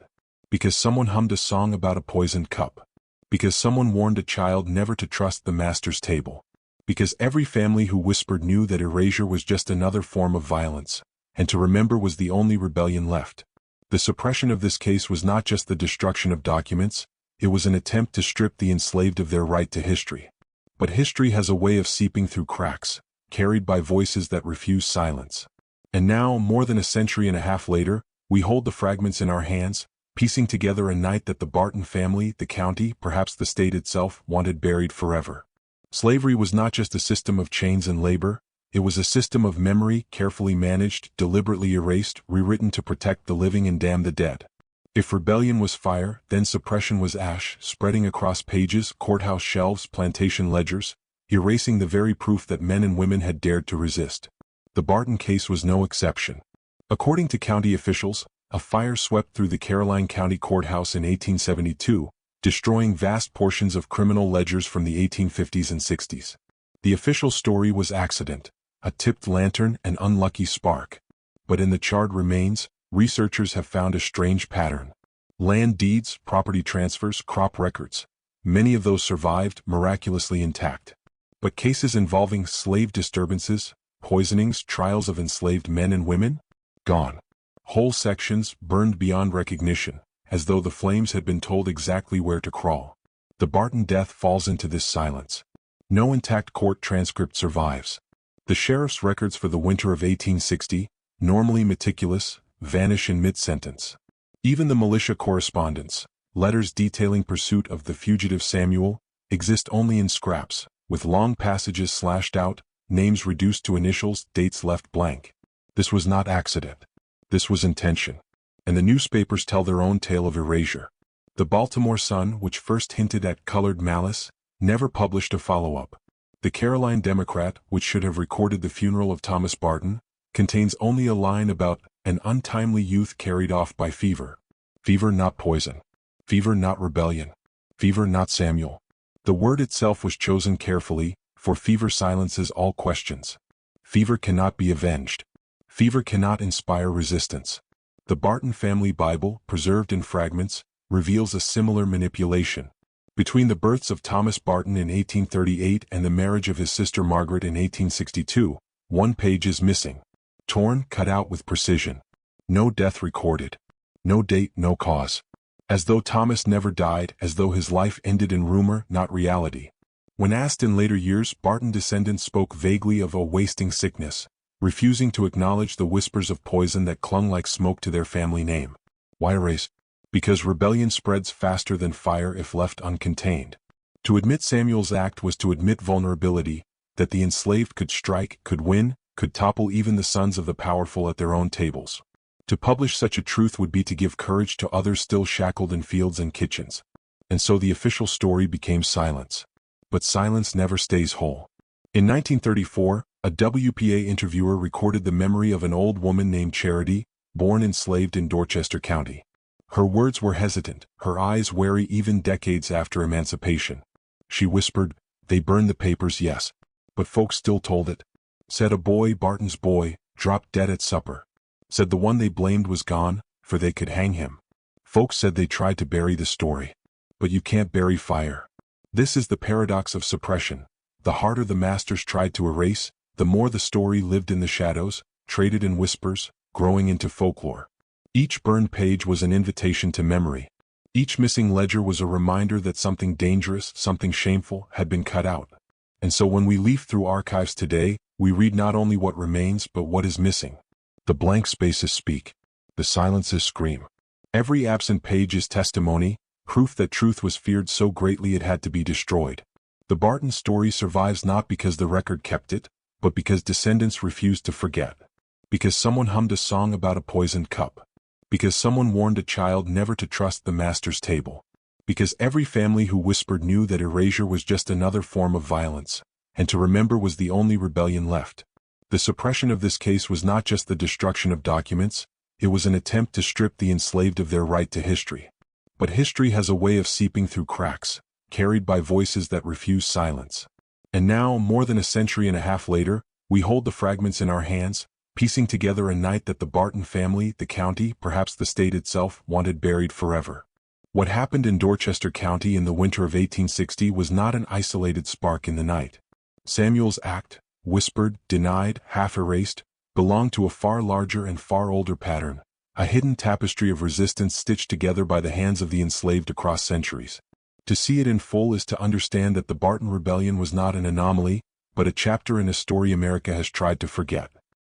Because someone hummed a song about a poisoned cup. Because someone warned a child never to trust the master's table. Because every family who whispered knew that erasure was just another form of violence, and to remember was the only rebellion left. The suppression of this case was not just the destruction of documents, it was an attempt to strip the enslaved of their right to history. But history has a way of seeping through cracks, carried by voices that refuse silence. And now, more than a century and a half later, we hold the fragments in our hands, piecing together a night that the Barton family, the county, perhaps the state itself, wanted buried forever. Slavery was not just a system of chains and labor, it was a system of memory, carefully managed, deliberately erased, rewritten to protect the living and damn the dead. If rebellion was fire, then suppression was ash, spreading across pages, courthouse shelves, plantation ledgers, erasing the very proof that men and women had dared to resist. The Barton case was no exception. According to county officials, a fire swept through the Caroline County Courthouse in 1872, destroying vast portions of criminal ledgers from the 1850s and 60s. The official story was accident, a tipped lantern, an unlucky spark. But in the charred remains, researchers have found a strange pattern. Land deeds, property transfers, crop records. Many of those survived, miraculously intact. But cases involving slave disturbances, poisonings, trials of enslaved men and women? Gone. Whole sections burned beyond recognition, as though the flames had been told exactly where to crawl. The Barton death falls into this silence. No intact court transcript survives. The sheriff's records for the winter of 1860, normally meticulous, vanish in mid-sentence. Even the militia correspondence, letters detailing pursuit of the fugitive Samuel, exist only in scraps, with long passages slashed out, names reduced to initials, dates left blank. This was not accident. This was intention. And the newspapers tell their own tale of erasure. The Baltimore Sun, which first hinted at colored malice, never published a follow-up. The Caroline Democrat, which should have recorded the funeral of Thomas Barton, contains only a line about an untimely youth carried off by fever. Fever not poison. Fever not rebellion. Fever not Samuel. The word itself was chosen carefully, for fever silences all questions. Fever cannot be avenged. Fever cannot inspire resistance. The Barton family Bible, preserved in fragments, reveals a similar manipulation. Between the births of Thomas Barton in 1838 and the marriage of his sister Margaret in 1862, one page is missing. Torn, cut out with precision. No death recorded. No date, no cause. As though Thomas never died, as though his life ended in rumor, not reality. When asked in later years, Barton descendants spoke vaguely of a wasting sickness, refusing to acknowledge the whispers of poison that clung like smoke to their family name. Why erase? Because rebellion spreads faster than fire if left uncontained. To admit Samuel's act was to admit vulnerability, that the enslaved could strike, could win, could topple even the sons of the powerful at their own tables. To publish such a truth would be to give courage to others still shackled in fields and kitchens. And so the official story became silence. But silence never stays whole. In 1934, a WPA interviewer recorded the memory of an old woman named Charity, born enslaved in Dorchester County. Her words were hesitant, her eyes wary even decades after emancipation. She whispered, "They burned the papers, yes. But folks still told it. Said a boy, Barton's boy, dropped dead at supper. Said the one they blamed was gone, for they could hang him. Folks said they tried to bury the story. But you can't bury fire." This is the paradox of suppression. The harder the masters tried to erase, the more the story lived in the shadows, traded in whispers, growing into folklore. Each burned page was an invitation to memory. Each missing ledger was a reminder that something dangerous, something shameful, had been cut out. And so when we leaf through archives today, we read not only what remains but what is missing. The blank spaces speak. The silences scream. Every absent page is testimony, proof that truth was feared so greatly it had to be destroyed. The Barton story survives not because the record kept it, but because descendants refused to forget. Because someone hummed a song about a poisoned cup. Because someone warned a child never to trust the master's table. Because every family who whispered knew that erasure was just another form of violence, and to remember was the only rebellion left. The suppression of this case was not just the destruction of documents, it was an attempt to strip the enslaved of their right to history. But history has a way of seeping through cracks, carried by voices that refuse silence. And now, more than a century and a half later, we hold the fragments in our hands, piecing together a night that the Barton family, the county, perhaps the state itself, wanted buried forever. What happened in Dorchester County in the winter of 1860 was not an isolated spark in the night. Samuel's act, whispered, denied, half-erased, belonged to a far larger and far older pattern, a hidden tapestry of resistance stitched together by the hands of the enslaved across centuries. To see it in full is to understand that the Barton Rebellion was not an anomaly, but a chapter in a story America has tried to forget.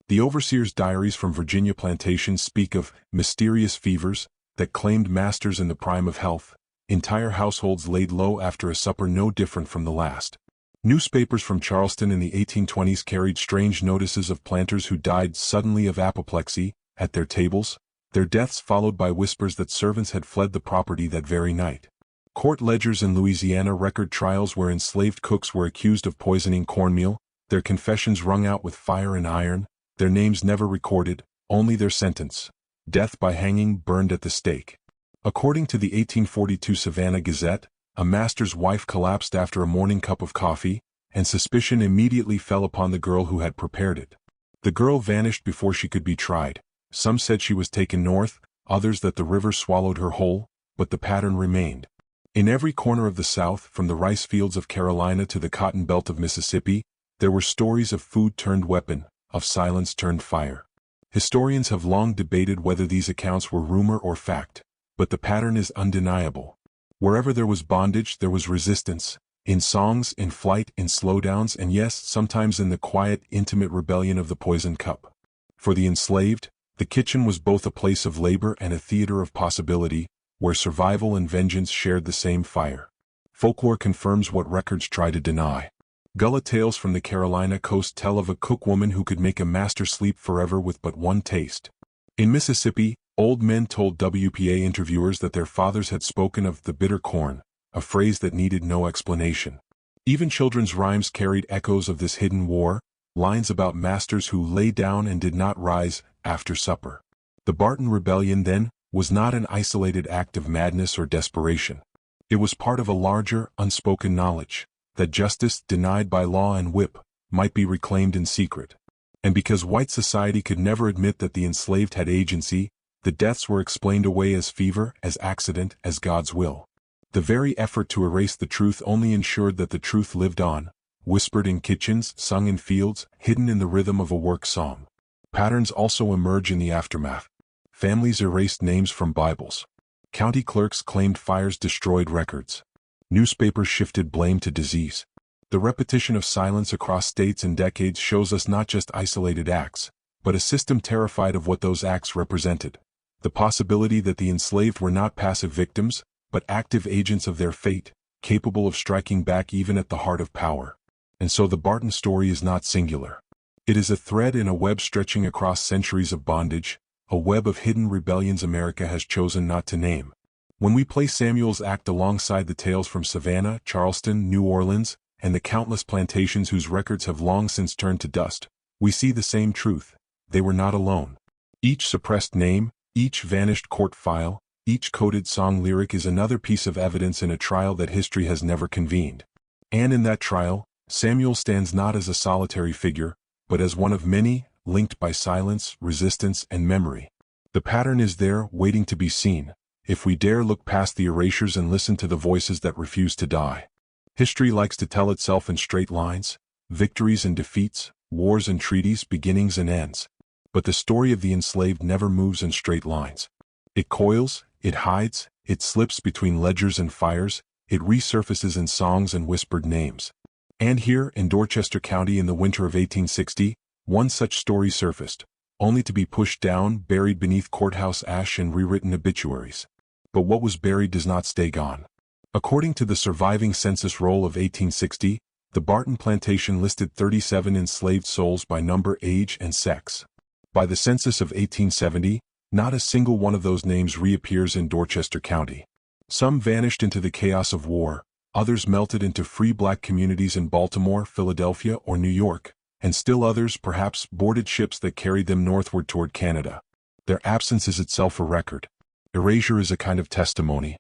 The overseer's diaries from Virginia plantations speak of mysterious fevers that claimed masters in the prime of health, entire households laid low after a supper no different from the last. Newspapers from Charleston in the 1820s carried strange notices of planters who died suddenly of apoplexy at their tables, their deaths followed by whispers that servants had fled the property that very night. Court ledgers in Louisiana record trials where enslaved cooks were accused of poisoning cornmeal, their confessions wrung out with fire and iron, their names never recorded, only their sentence: death by hanging, burned at the stake. According to the 1842 Savannah Gazette, a master's wife collapsed after a morning cup of coffee, and suspicion immediately fell upon the girl who had prepared it. The girl vanished before she could be tried. Some said she was taken north, others that the river swallowed her whole, but the pattern remained. In every corner of the South, from the rice fields of Carolina to the cotton belt of Mississippi, there were stories of food turned weapon, of silence turned fire. Historians have long debated whether these accounts were rumor or fact, but the pattern is undeniable. Wherever there was bondage, there was resistance, in songs, in flight, in slowdowns, and yes, sometimes in the quiet, intimate rebellion of the poisoned cup. For the enslaved, the kitchen was both a place of labor and a theater of possibility, where survival and vengeance shared the same fire. Folklore confirms what records try to deny. Gullah tales from the Carolina coast tell of a cookwoman who could make a master sleep forever with but one taste. In Mississippi, old men told WPA interviewers that their fathers had spoken of the bitter corn, a phrase that needed no explanation. Even children's rhymes carried echoes of this hidden war, lines about masters who lay down and did not rise after supper. The Barton Rebellion, then, was not an isolated act of madness or desperation. It was part of a larger, unspoken knowledge, that justice, denied by law and whip, might be reclaimed in secret. And because white society could never admit that the enslaved had agency, the deaths were explained away as fever, as accident, as God's will. The very effort to erase the truth only ensured that the truth lived on, whispered in kitchens, sung in fields, hidden in the rhythm of a work song. Patterns also emerge in the aftermath. Families erased names from Bibles. County clerks claimed fires destroyed records. Newspapers shifted blame to disease. The repetition of silence across states and decades shows us not just isolated acts, but a system terrified of what those acts represented. The possibility that the enslaved were not passive victims, but active agents of their fate, capable of striking back even at the heart of power. And so the Barton story is not singular. It is a thread in a web stretching across centuries of bondage, a web of hidden rebellions America has chosen not to name. When we place Samuel's act alongside the tales from Savannah, Charleston, New Orleans, and the countless plantations whose records have long since turned to dust, we see the same truth: they were not alone. Each suppressed name, each vanished court file, each coded song lyric is another piece of evidence in a trial that history has never convened. And in that trial, Samuel stands not as a solitary figure, but as one of many, linked by silence, resistance, and memory. The pattern is there, waiting to be seen, if we dare look past the erasures and listen to the voices that refuse to die. History likes to tell itself in straight lines, victories and defeats, wars and treaties, beginnings and ends. But the story of the enslaved never moves in straight lines. It coils, it hides, it slips between ledgers and fires, it resurfaces in songs and whispered names. And here, in Dorchester County in the winter of 1860, one such story surfaced, only to be pushed down, buried beneath courthouse ash and rewritten obituaries. But what was buried does not stay gone. According to the surviving census roll of 1860, the Barton plantation listed 37 enslaved souls by number, age, and sex. By the census of 1870, not a single one of those names reappears in Dorchester County. Some vanished into the chaos of war, others melted into free black communities in Baltimore, Philadelphia, or New York, and still others, perhaps, boarded ships that carried them northward toward Canada. Their absence is itself a record. Erasure is a kind of testimony.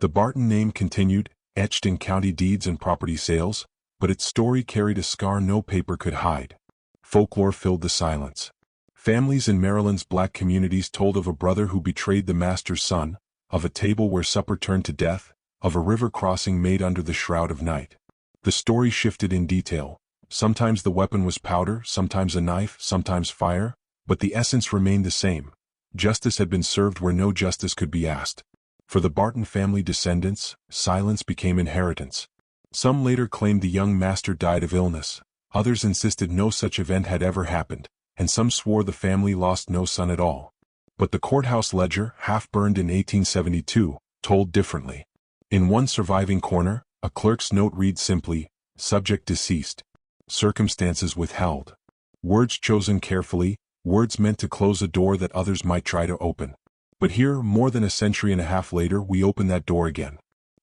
The Barton name continued, etched in county deeds and property sales, but its story carried a scar no paper could hide. Folklore filled the silence. Families in Maryland's black communities told of a brother who betrayed the master's son, of a table where supper turned to death, of a river crossing made under the shroud of night. The story shifted in detail. Sometimes the weapon was powder, sometimes a knife, sometimes fire, but the essence remained the same. Justice had been served where no justice could be asked. For the Barton family descendants, silence became inheritance. Some later claimed the young master died of illness, others insisted no such event had ever happened, and some swore the family lost no son at all. But the courthouse ledger, half-burned in 1872, told differently. In one surviving corner, a clerk's note reads simply, "Subject deceased. Circumstances withheld." Words chosen carefully, words meant to close a door that others might try to open. But here, more than a century and a half later, we open that door again.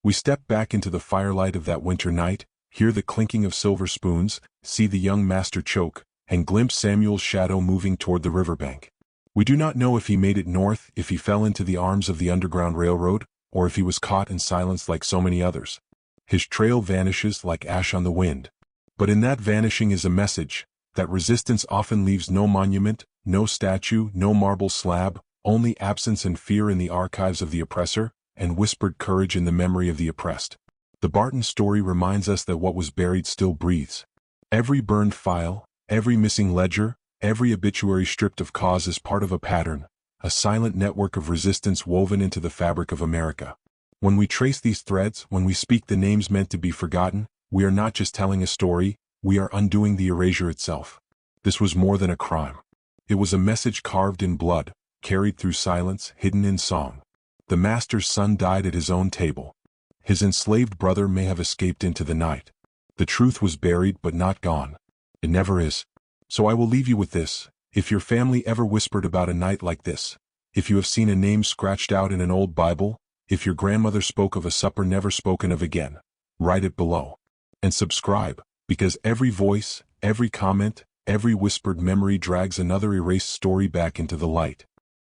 We step back into the firelight of that winter night, hear the clinking of silver spoons, see the young master choke, and glimpse Samuel's shadow moving toward the riverbank. We do not know if he made it north, if he fell into the arms of the Underground Railroad, or if he was caught and silenced like so many others. His trail vanishes like ash on the wind. But in that vanishing is a message, that resistance often leaves no monument, no statue, no marble slab, only absence and fear in the archives of the oppressor, and whispered courage in the memory of the oppressed. The Barton story reminds us that what was buried still breathes. Every burned file, every missing ledger, every obituary stripped of cause is part of a pattern, a silent network of resistance woven into the fabric of America. When we trace these threads, when we speak the names meant to be forgotten, we are not just telling a story, we are undoing the erasure itself. This was more than a crime. It was a message carved in blood, carried through silence, hidden in song. The master's son died at his own table. His enslaved brother may have escaped into the night. The truth was buried but not gone. It never is. So I will leave you with this. If your family ever whispered about a night like this, if you have seen a name scratched out in an old Bible, if your grandmother spoke of a supper never spoken of again, write it below. And subscribe, because every voice, every comment, every whispered memory drags another erased story back into the light.